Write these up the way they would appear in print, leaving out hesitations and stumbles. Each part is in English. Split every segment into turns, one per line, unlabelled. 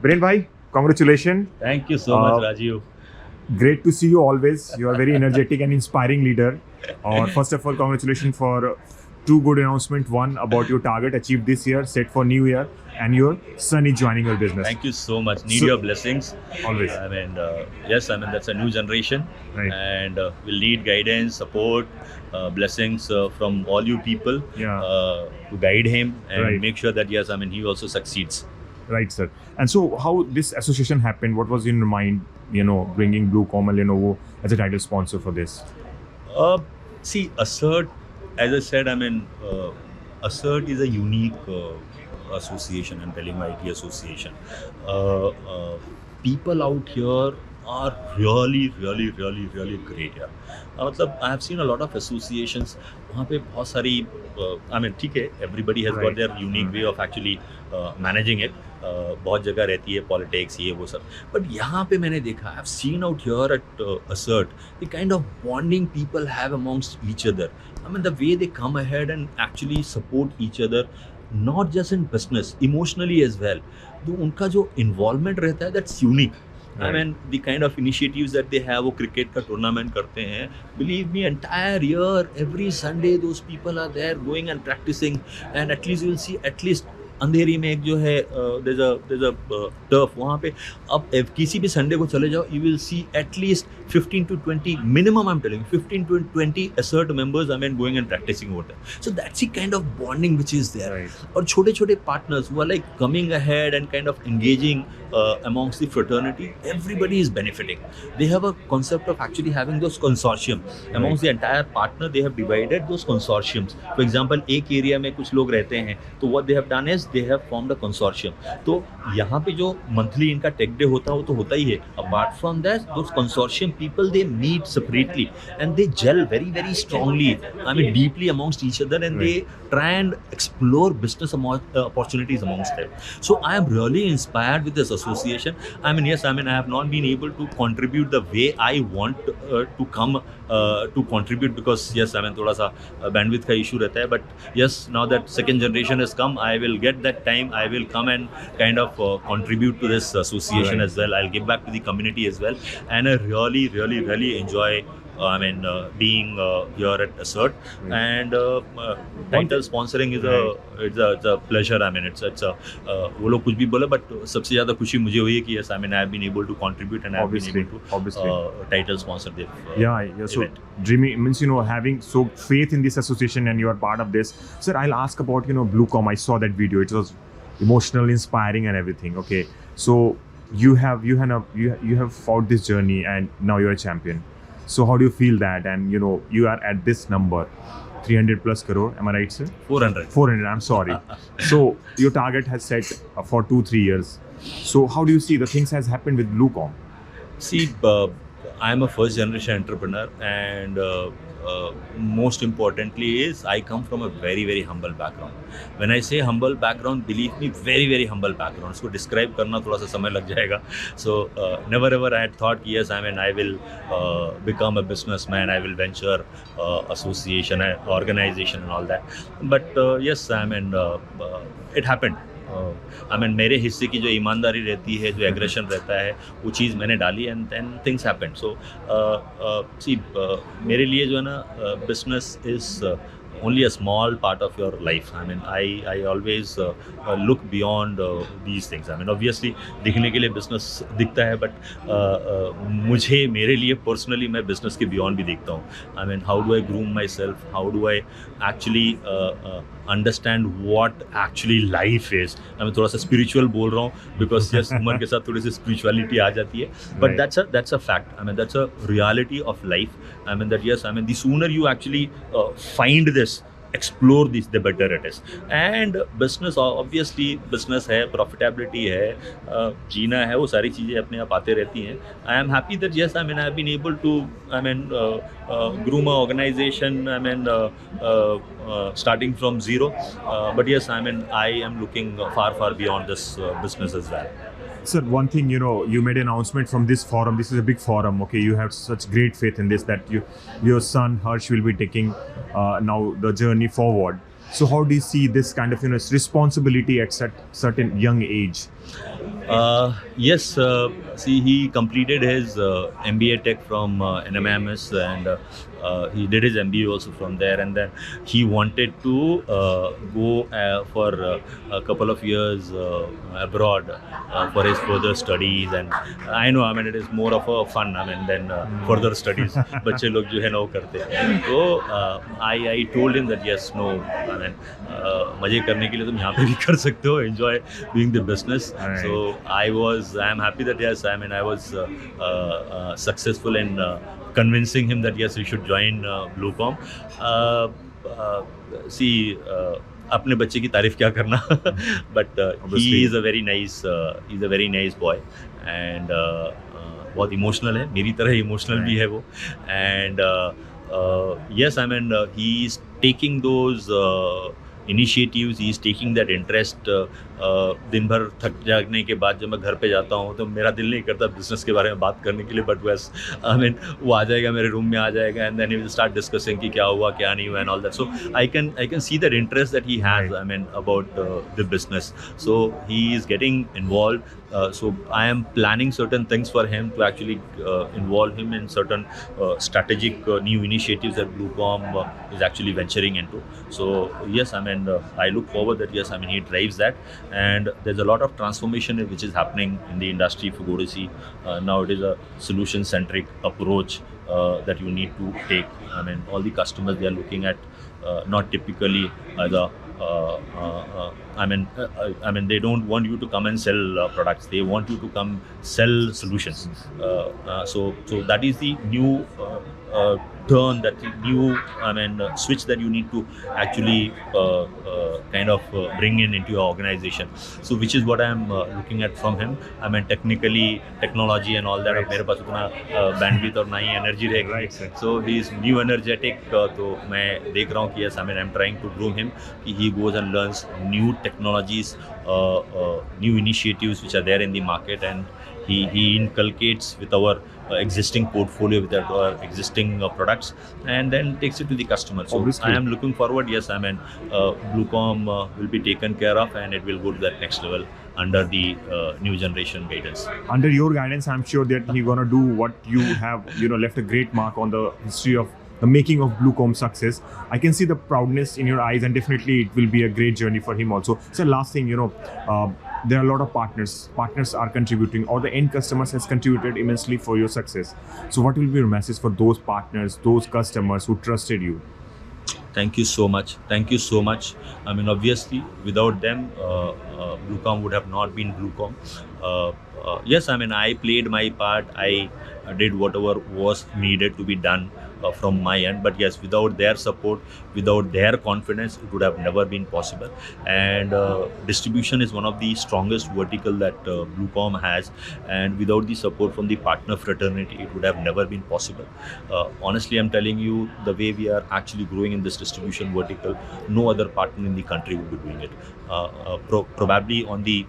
Viren bhai, congratulations.
Thank you so much, Rajiv.
Great to see you always. You are very energetic and inspiring leader. Or first of all, congratulations for two good announcements. One about your target achieved this year, set for new year, and your son is joining your business.
Thank you so much. Need your blessings.
Always.
I mean, yes, I mean, that's a new generation.
Right.
And we'll need guidance, support, blessings from all you people to guide him and make sure that, yes, I mean, he also succeeds.
Right, sir. And so how this association happened? What was in your mind, bringing Bluecom and Lenovo as a title sponsor for this?
See, Assert, as I said, I mean, Assert is a unique association. I'm telling you, IT association. People out here are really great. Yeah. मतलब I have seen a lot of associations. वहाँ पे बहुत सारी I mean ठीक है, everybody has got their unique way of actually managing it. बहुत जगह रहती है पॉलिटिक्स ये वो सब, बट यहाँ पे मैंने देखा, I have seen out here eight Assert the kind of bonding people have amongst each other. I mean the way they come ahead and actually support each other, not just in business, emotionally as well. तो उनका जो involvement रहता है, that's unique. I mean the kind of initiatives that they have, वो cricket का tournament करते हैं, believe me, entire year, every Sunday those people are there going and practicing, and at least you will see at least अंधेरी में एक जो है there's a turf, वहाँ पे अब किसी भी संडे को चले जाओ, you will see at least 15 to 20 minimum, I'm telling you, 15 to 20 Assert members, I mean, going and practicing over there. So that's the kind of bonding which is there. Right. और छोटे छोटे partners who are like coming ahead and kind of engaging amongst the fraternity, everybody is benefiting. They have a concept of actually having those consortium amongst the entire partner. They have divided those consortiums. For example, एक area में कुछ लोग रहते हैं, तो what they have done is they have formed a consortium. तो यहाँ पे जो monthly इनका tech day होता है वो तो होता ही है. Apart from that, those consortium people, they meet separately and they gel very strongly, I mean deeply amongst each other, and they try and explore business opportunities amongst them. So I am really inspired with this association. I mean, yes, I mean I have not been able to contribute the way I want to come to contribute, because yes, I mean थोड़ा सा bandwidth का issue रहता है, but yes, now that second generation has come, I will get that time, I will come and kind of contribute to this association as well. I'll give back to the community as well, and I really enjoy being here at Assert, and title sponsoring is it's a pleasure. I mean it's a वो लोग कुछ भी बोले, but सबसे ज़्यादा खुशी मुझे हुई है कि yes, I mean I have been able to contribute and I have been able to title sponsor the
so
event.
Dreaming means having so faith in this association, and you are part of this. Sir, I'll ask about Bluecom. I saw that video. It was emotional, inspiring, and everything. Okay, so you have fought this journey, and now you're a champion. So how do you feel that? And you are at this number, 300 plus crore. Am I right, sir?
400.
400. I'm sorry. So your target has set for 2-3 years. So how do you see the things has happened with Bluecom?
See, I'm a first generation entrepreneur, and most importantly is I come from a very humble background. When I say humble background, believe me, very humble background. उसको describe करना थोड़ा सा समय लग जाएगा. So never ever I had thought, yes, I mean I will become a businessman, I will venture association, organization and all that. But yes, I mean it happened. I mean मेरे हिस्से की जो ईमानदारी रहती है, जो एग्रेशन रहता है, वो चीज़ मैंने डाली, एंड देन थिंग्स हैपेंड. सो मेरे लिए जो है ना, business is only a small part of your life. I mean, I always look beyond these things. I mean, obviously दिखने के लिए business दिखता है, but मुझे मेरे लिए personally मैं business के beyond भी देखता हूँ. I mean, how do I groom myself? How do I actually understand what actually life is? I mean, थोड़ा सा spiritual बोल रहा हूँ, because yes, उम्र के साथ थोड़ी सी spirituality आ जाती है, but that's a fact. I mean, that's a reality of life. I mean that yes, I mean the sooner you actually find this, explore this, the better it is. And business, obviously business है, profitability है, जीना है, वो सारी चीज़ें अपने आप आते रहती हैं. I am happy that yes, I mean I have been able to groom an organization, I mean starting from zero, but yes, I mean I am looking far beyond this business as well.
Sir, one thing, you made an announcement from this forum. This is a big forum, okay? You have such great faith in this that your son Harsh will be taking now the journey forward. So how do you see this kind of responsibility at certain young age?
Yes, see, he completed his MBA Tech from NMIMS, and he did his MBA also from there. And then he wanted to go for a couple of years abroad for his further studies. And I know, I mean, it is more of a fun, I mean, than further studies. बच्चे लोग जो है ना वो करते हैं. तो I told him that yes, no, I mean, मजे करने के लिए तुम यहाँ पे भी कर सकते हो, enjoy doing the business.
Right.
So I am happy that yes, I mean, I was successful in convincing him that yes, he should join Bluecom. See, अपने बच्चे की तारीफ क्या करना, but
Obviously.
he is a very nice boy, and बहुत emotional है, मेरी तरह इमोशनल भी है वो. And yes, I mean, he is taking those initiatives, he is taking that interest. दिन भर थक जागने के बाद जब मैं घर पे जाता हूँ तो मेरा दिल नहीं करता बिजनेस के बारे में बात करने के लिए, बट बस आई मीन वो आ जाएगा मेरे रूम में, आ जाएगा, and then he will start discussing कि क्या हुआ क्या नहीं हुआ and all that. So I can see that interest that he has, I mean, about the business. So he is getting involve. So I am planning certain things for him to actually involve him in certain strategic new initiatives that Bluecom is actually venturing into. So yes, I mean, I look forward that yes, I mean, he drives that, and there's a lot of transformation which is happening in the industry. If you go to see now, it is a solution centric approach that you need to take. I mean, all the customers, they are looking at not typically as a I mean, they don't want you to come and sell products. They want you to come sell solutions. So that is the new turn, that the new, I mean, switch that you need to actually kind of bring into your organization. So which is what I am looking at from him. I mean, technically, technology and all that.
Right.
मेरे पास उतना bandwidth और ना ही energy रहेगी.
Right, sir.
So he is new energetic. तो मैं देख रहा हूँ कि yes, I mean, I'm trying to groom him. He goes and learns new technologies, new initiatives which are there in the market, and he inculcates with our existing portfolio, with our existing products, and then takes it to the customer. So
Obviously.
I am looking forward. Yes, I mean, Bluecom will be taken care of, and it will go to that next level under the new generation guidance.
Under your guidance, I'm sure that he's gonna do what you have, left a great mark on the history of the making of Bluecom success. I can see the proudness in your eyes, and definitely it will be a great journey for him also. So last thing, there are a lot of partners. Partners are contributing, or the end customers has contributed immensely for your success. So what will be your message for those partners, those customers who trusted you?
Thank you so much. Thank you so much. I mean, obviously, without them, Bluecom would have not been Bluecom. Yes, I mean, I played my part. I did whatever was needed to be done from my end. But yes, without their support, without their confidence, it would have never been possible. And distribution is one of the strongest vertical that Bluecom has. And without the support from the partner fraternity, it would have never been possible. Honestly, I'm telling you, the way we are actually growing in this distribution vertical, no other partner in the country would be doing it. Probably on the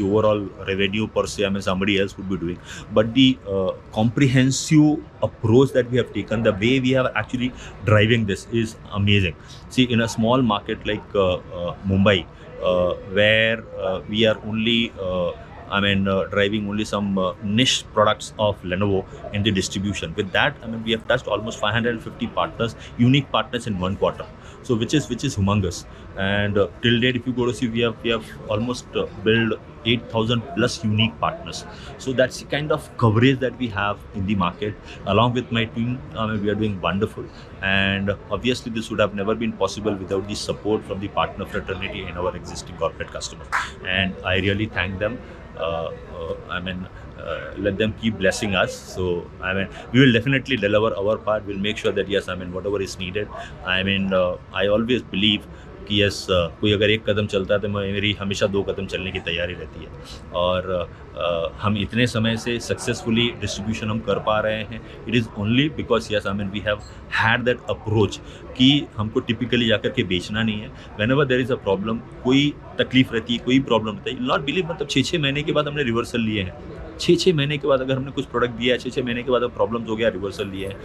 overall revenue per se, I mean, somebody else would be doing. But the comprehensive approach that we have taken, the way we have actually driving this is amazing. See, in a small market like Mumbai, where we are only driving only some niche products of Lenovo in the distribution. With that, I mean, we have touched almost 550 partners, unique partners in one quarter. So which is humongous. And till date, if you go to see, we have almost built 8,000 plus unique partners. So that's the kind of coverage that we have in the market. Along with my team, we are doing wonderful. And obviously, this would have never been possible without the support from the partner fraternity and our existing corporate customers. And I really thank them. Let them keep blessing us. So, I mean, we will definitely deliver our part. We'll make sure that, yes, I mean, whatever is needed. I mean, I always believe कि yes, कोई अगर एक कदम चलता है तो मेरी हमेशा 2 कदम चलने की तैयारी रहती है. और हम इतने समय से सक्सेसफुली डिस्ट्रीब्यूशन हम कर पा रहे हैं, it is only because yes, I mean, we have had that approach कि हमको टिपिकली जाकर के बेचना नहीं है. Whenever there is a problem, कोई तकलीफ रहती है, कोई प्रॉब्लम रहता है, नॉट बिलीव, मतलब 6-6 महीने के बाद हमने रिवर्सल लिए हैं. 6 महीने के बाद अगर हमने कुछ प्रोडक्ट दिया है, 6 महीने के बाद प्रॉब्लम्स हो गया, रिवर्सल लिए हैं,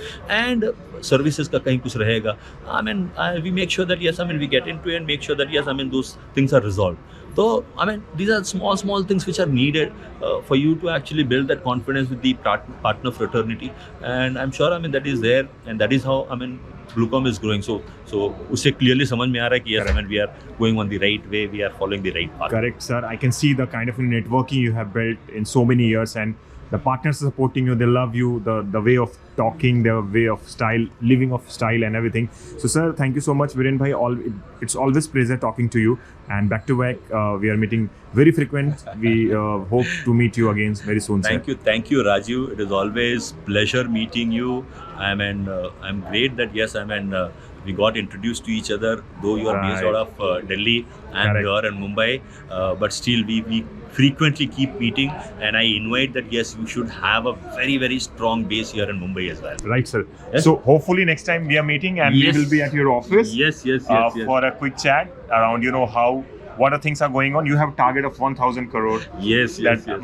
एंड सर्विसेज का कहीं कुछ रहेगा, I mean we make sure that yes, I mean we get into and make sure that yes, I mean those things are resolve. So, I mean, these are small things which are needed for you to actually build that confidence with the partner fraternity. And I'm sure, I mean, that is there, and that is how, I mean, Bluecom is growing. So उससे clearly समझ में आ रहा है कि yes, I mean, we are going on the right way, we are following the right path.
Correct, sir. I can see the kind of networking you have built in so many years, and the partners are supporting you. They love you. The way of talking, their way of style, living of style, and everything. So, sir, thank you so much, Viren bhai. It's always pleasure talking to you. And back to back, we are meeting very frequent. We hope to meet you again very soon, sir.
Thank you, Raju. It is always pleasure meeting you. I mean, I'm great that yes, I mean, we got introduced to each other. Though you are based out of Delhi and here in Mumbai, but still we frequently keep meeting. And I invite that yes, you should have a very strong base here in Mumbai as well.
Right, sir.
Yes?
So hopefully next time we are meeting, and
Yes.
we will be at your office.
Yes.
For a quick chat around, what are things are going on. You have a target of 1,000 crore.
Yes.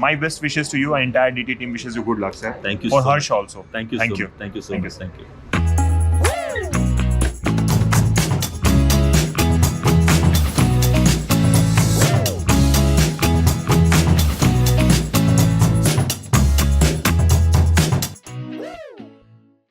My best wishes to you. Our entire DT team wishes you good luck, sir.
Thank you
For
so
Harsh
much.
also.
Thank you.
Thank
so
you.
much. Thank you so
Thank
much.
you.
Thank you.